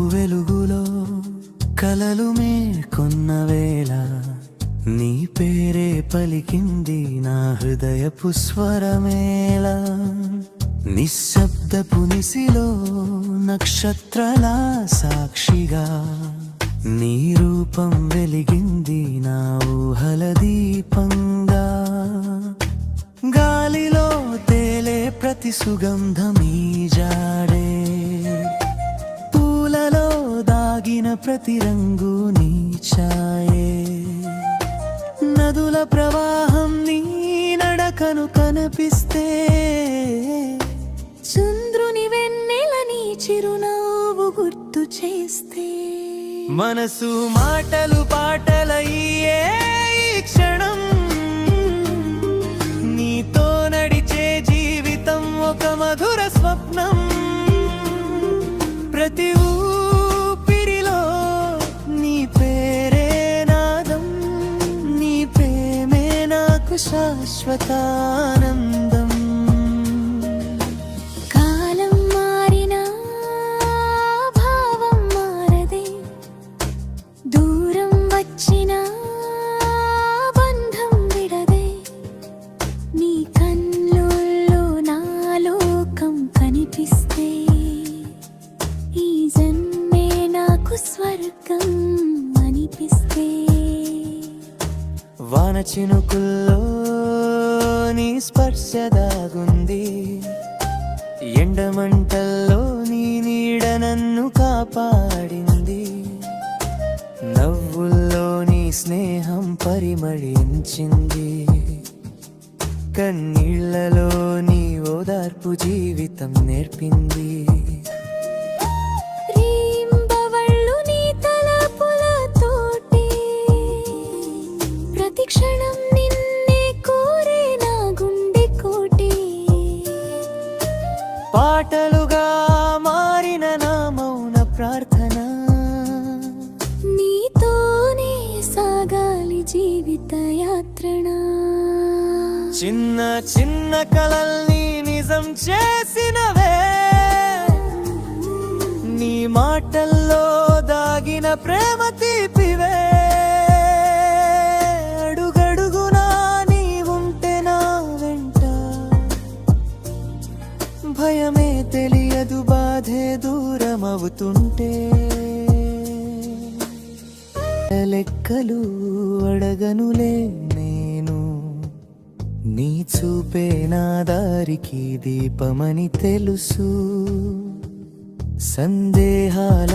చూపు వెలుగులో కలలు మేల్కొన్న వేళ నీ పేరే పలికింది నా హృదయపు స్వరమేళ. నిశ్శబ్దపు నిశిలో నక్షత్రాల సాక్షిగా నీ రూపం వెలిగింది నా ఊహల దీపంగా. గాలిలో తేలే ప్రతి సుగంధమీ జాడే, పూలలో దాగిన ప్రతి రంగు నీ ఛాయే. నదుల ప్రవాహం నీ నడకను కనిపిస్తే, చంద్రుని వెన్నెల నీ చిరునవ్వు గుర్తు చేస్తే, మనసు మాటలు పాటలయ్యే ఈ క్షణం. నీతో నడిచే జీవితం ఒక మధుర స్వప్నం. ప్రతి ఊపిరిలో నీ పేరే నాదం, నీ ప్రేమే నాకు శాశ్వతానందం. కాలం మారినా భావం మారదే, దూరం వచ్చినా బంధం విడదే. నీ కన్నుల్లో నా లోకం కనిపిస్తే, ఈ జన్మే నాకు స్వర్గం అనిపిస్తే. వాన చినుకుల్లో నీ స్పర్శ దాగుంది, ఎండమంటల్లో నీ నీడ నన్ను కాపాడింది. నవ్వుల్లో నీ స్నేహం పరిమళించింది, కన్నీళ్లలో నీ ఓదార్పు జీవితం నేర్పింది. రీంబవళ్ళు నీ తలపులతోటి, ప్రతి క్షణం నిన్నే కోరే నా గుండె కోటి. పాటలుగా మారిన నా మౌన ప్రార్థన, నీతోనే సాగాలి జీవిత యాత్రణ. చిన్న చిన్న కలల్ని నిజం చేసినవే, నీ మాటల్లో దాగిన ప్రేమ తీపివే. అడుగడుగునా నీవుంటే నా వెంట, భయమే తెలియదు బాధే దూరమవుతుంటే. లెక్కలు అడగనులే నేను, నీ చూపే నా దారికి దీపమని తెలుసు. సందేహాల